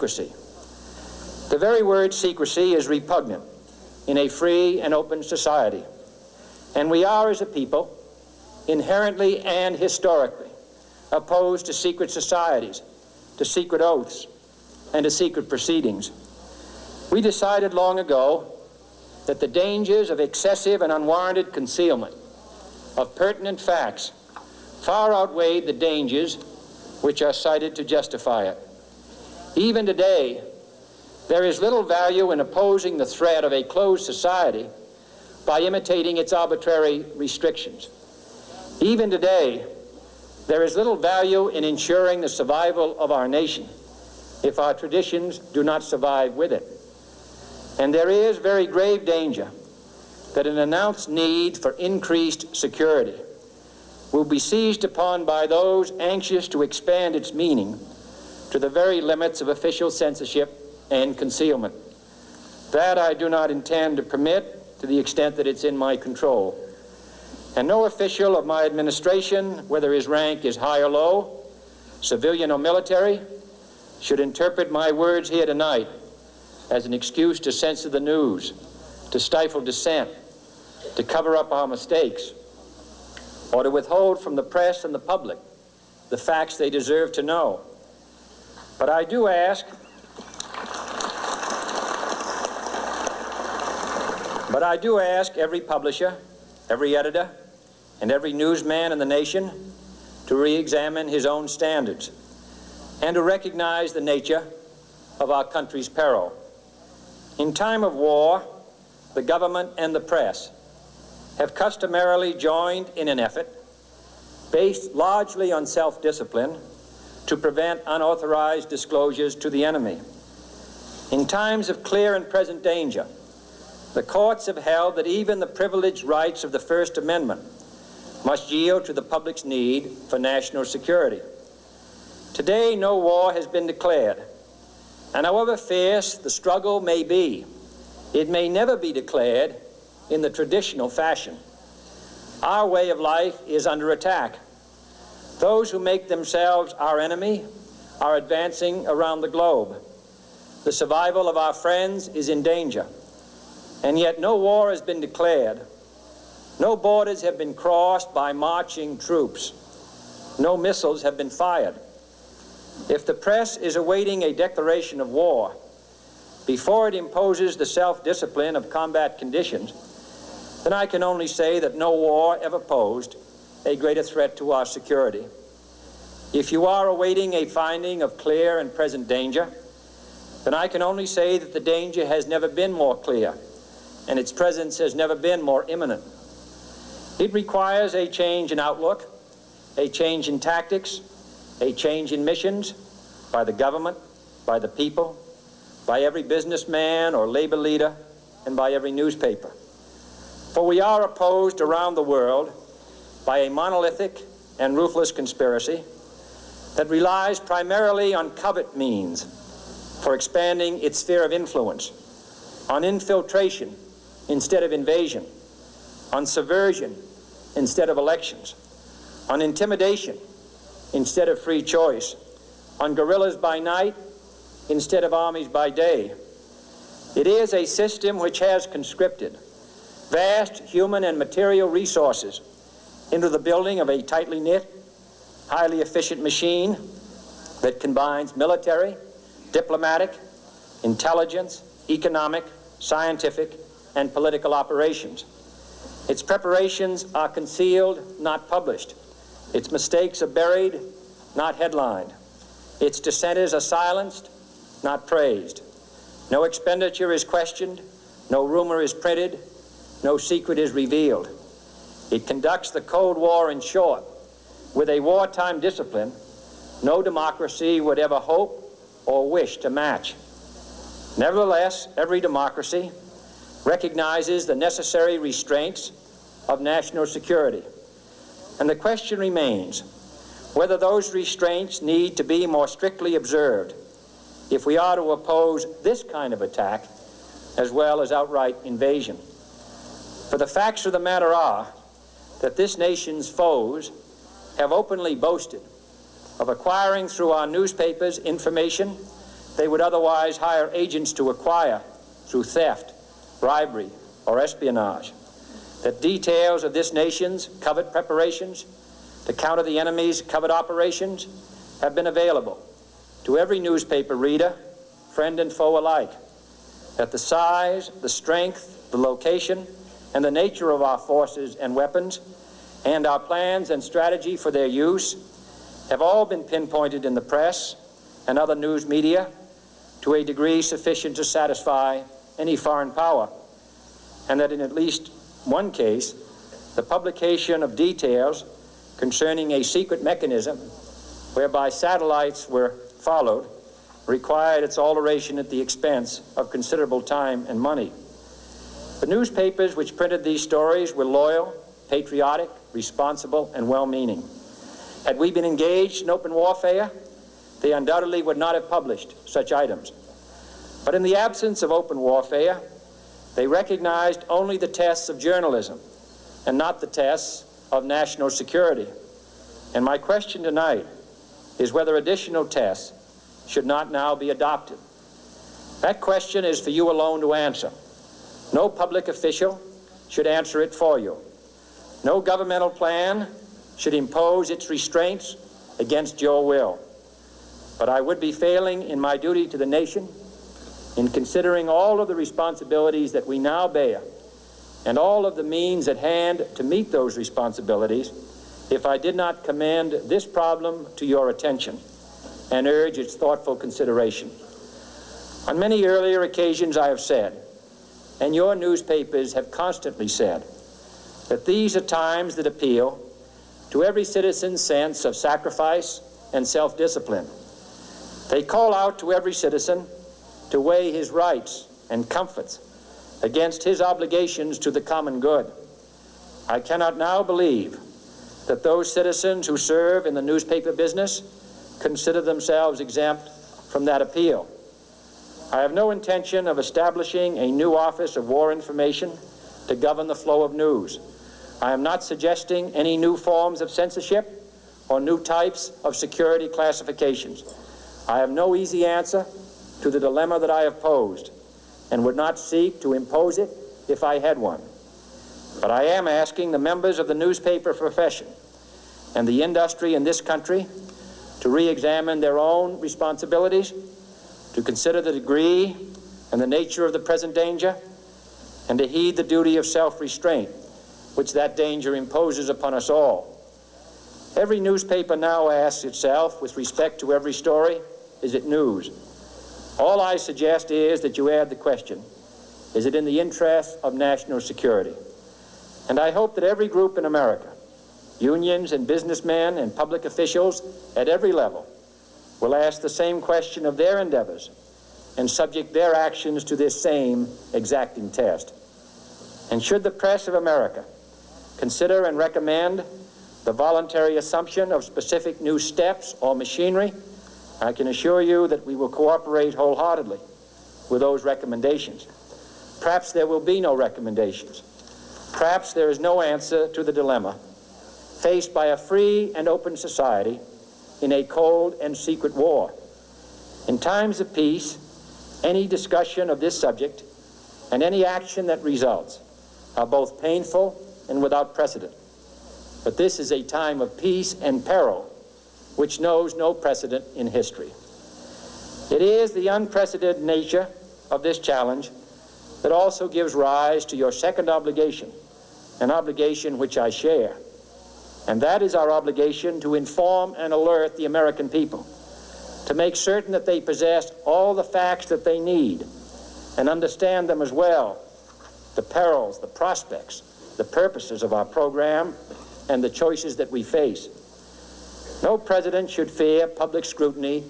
secrecy. The very word secrecy is repugnant in a free and open society, and we are, as a people, inherently and historically opposed to secret societies, to secret oaths, and to secret proceedings. We decided long ago that the dangers of excessive and unwarranted concealment of pertinent facts far outweighed the dangers which are cited to justify it. Even today, there is little value in opposing the threat of a closed society by imitating its arbitrary restrictions. Even today, there is little value in ensuring the survival of our nation if our traditions do not survive with it. And there is very grave danger that an announced need for increased security will be seized upon by those anxious to expand its meaning to the very limits of official censorship and concealment. That I do not intend to permit to the extent that it's in my control. And no official of my administration, whether his rank is high or low, civilian or military, should interpret my words here tonight as an excuse to censor the news, to stifle dissent, to cover up our mistakes, or to withhold from the press and the public the facts they deserve to know. But I do ask every publisher, every editor, and every newsman in the nation to re-examine his own standards and to recognize the nature of our country's peril. In time of war, the government and the press have customarily joined in an effort based largely on self-discipline to prevent unauthorized disclosures to the enemy. In times of clear and present danger, the courts have held that even the privileged rights of the First Amendment must yield to the public's need for national security. Today, no war has been declared, and however fierce the struggle may be, it may never be declared in the traditional fashion. Our way of life is under attack. Those who make themselves our enemy are advancing around the globe. The survival of our friends is in danger. And yet no war has been declared. No borders have been crossed by marching troops. No missiles have been fired. If the press is awaiting a declaration of war before it imposes the self-discipline of combat conditions, then I can only say that no war ever posed a greater threat to our security. If you are awaiting a finding of clear and present danger, then I can only say that the danger has never been more clear, and its presence has never been more imminent. It requires a change in outlook, a change in tactics, a change in missions by the government, by the people, by every businessman or labor leader, and by every newspaper. For we are opposed around the world by a monolithic and ruthless conspiracy that relies primarily on covert means for expanding its sphere of influence, on infiltration instead of invasion, on subversion instead of elections, on intimidation instead of free choice, on guerrillas by night instead of armies by day. It is a system which has conscripted vast human and material resources into the building of a tightly knit, highly efficient machine that combines military, diplomatic, intelligence, economic, scientific, and political operations. Its preparations are concealed, not published. Its mistakes are buried, not headlined. Its dissenters are silenced, not praised. No expenditure is questioned, no rumor is printed, no secret is revealed. It conducts the Cold War, in short, with a wartime discipline no democracy would ever hope or wish to match. Nevertheless, every democracy recognizes the necessary restraints of national security. And the question remains whether those restraints need to be more strictly observed if we are to oppose this kind of attack as well as outright invasion. For the facts of the matter are that this nation's foes have openly boasted of acquiring through our newspapers information they would otherwise hire agents to acquire through theft, bribery, or espionage. That details of this nation's covert preparations to counter the enemy's covert operations have been available to every newspaper reader, friend and foe alike. That the size, the strength, the location, and the nature of our forces and weapons, and our plans and strategy for their use, have all been pinpointed in the press and other news media to a degree sufficient to satisfy any foreign power, and that in at least one case, the publication of details concerning a secret mechanism whereby satellites were followed required its alteration at the expense of considerable time and money. The newspapers which printed these stories were loyal, patriotic, responsible, and well-meaning. Had we been engaged in open warfare, they undoubtedly would not have published such items. But in the absence of open warfare, they recognized only the tests of journalism and not the tests of national security. And my question tonight is whether additional tests should not now be adopted. That question is for you alone to answer. No public official should answer it for you. No governmental plan should impose its restraints against your will. But I would be failing in my duty to the nation in considering all of the responsibilities that we now bear and all of the means at hand to meet those responsibilities if I did not commend this problem to your attention and urge its thoughtful consideration. On many earlier occasions I have said, and your newspapers have constantly said, that these are times that appeal to every citizen's sense of sacrifice and self-discipline. They call out to every citizen to weigh his rights and comforts against his obligations to the common good. I cannot now believe that those citizens who serve in the newspaper business consider themselves exempt from that appeal. I have no intention of establishing a new Office of War Information to govern the flow of news. I am not suggesting any new forms of censorship or new types of security classifications. I have no easy answer to the dilemma that I have posed and would not seek to impose it if I had one. But I am asking the members of the newspaper profession and the industry in this country to re-examine their own responsibilities, to consider the degree and the nature of the present danger, and to heed the duty of self-restraint, which that danger imposes upon us all. Every newspaper now asks itself, with respect to every story, is it news? All I suggest is that you add the question, is it in the interest of national security? And I hope that every group in America, unions and businessmen and public officials at every level, will ask the same question of their endeavors and subject their actions to this same exacting test. And should the press of America consider and recommend the voluntary assumption of specific new steps or machinery, I can assure you that we will cooperate wholeheartedly with those recommendations. Perhaps there will be no recommendations. Perhaps there is no answer to the dilemma faced by a free and open society in a cold and secret war. In times of peace, any discussion of this subject and any action that results are both painful and without precedent. But this is a time of peace and peril which knows no precedent in history. It is the unprecedented nature of this challenge that also gives rise to your second obligation, an obligation which I share, and that is our obligation to inform and alert the American people, to make certain that they possess all the facts that they need and understand them as well, the perils, the prospects, the purposes of our program, and the choices that we face. No president should fear public scrutiny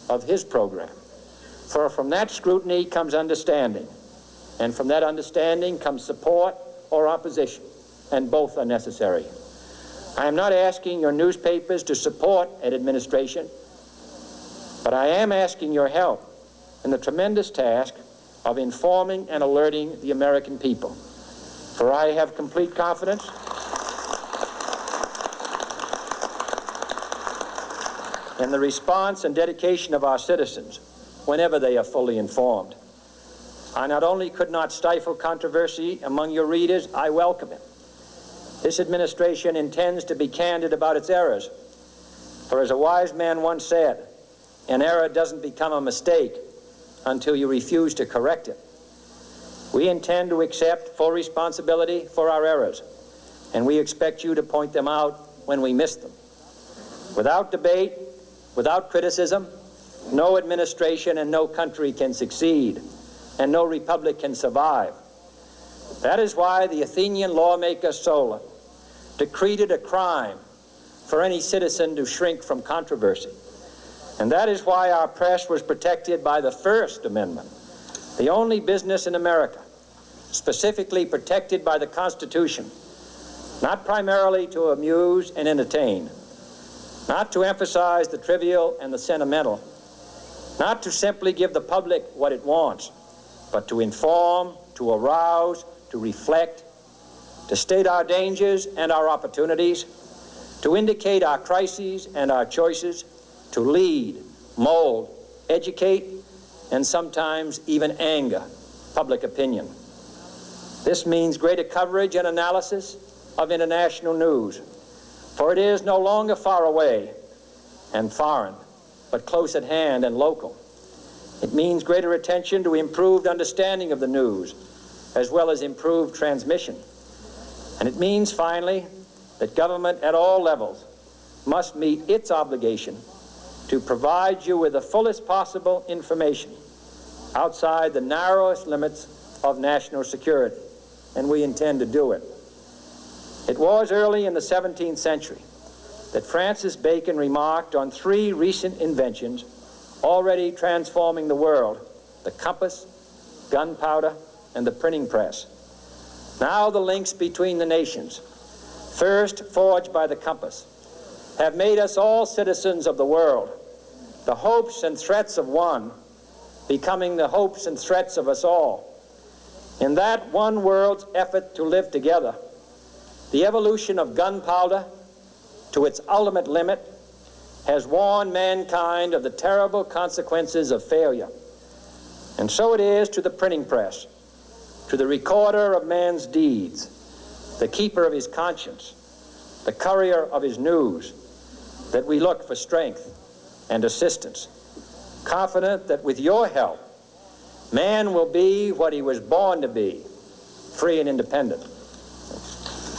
of his program, for from that scrutiny comes understanding, and from that understanding comes support or opposition, and both are necessary. I am not asking your newspapers to support an administration, but I am asking your help in the tremendous task of informing and alerting the American people. For I have complete confidence in the response and dedication of our citizens, whenever they are fully informed. I not only could not stifle controversy among your readers, I welcome it. This administration intends to be candid about its errors. For as a wise man once said, an error doesn't become a mistake until you refuse to correct it. We intend to accept full responsibility for our errors, and we expect you to point them out when we miss them. Without debate, without criticism, no administration and no country can succeed, and no republic can survive. That is why the Athenian lawmaker Solon decreed it a crime for any citizen to shrink from controversy. And that is why our press was protected by the First Amendment, the only business in America specifically protected by the Constitution, not primarily to amuse and entertain, not to emphasize the trivial and the sentimental, not to simply give the public what it wants, but to inform, to arouse, to reflect, to state our dangers and our opportunities, to indicate our crises and our choices, to lead, mold, educate, and sometimes even anger public opinion. This means greater coverage and analysis of international news, for it is no longer far away and foreign, but close at hand and local. It means greater attention to improved understanding of the news, as well as improved transmission. And it means, finally, that government at all levels must meet its obligation to provide you with the fullest possible information outside the narrowest limits of national security, and we intend to do it. It was early in the 17th century that Francis Bacon remarked on three recent inventions already transforming the world: the compass, gunpowder, and the printing press. Now the links between the nations, first forged by the compass, have made us all citizens of the world, the hopes and threats of one becoming the hopes and threats of us all. In that one world's effort to live together, the evolution of gunpowder to its ultimate limit has warned mankind of the terrible consequences of failure. And so it is to the printing press, to the recorder of man's deeds, the keeper of his conscience, the courier of his news, that we look for strength and assistance, confident that with your help, man will be what he was born to be, free and independent.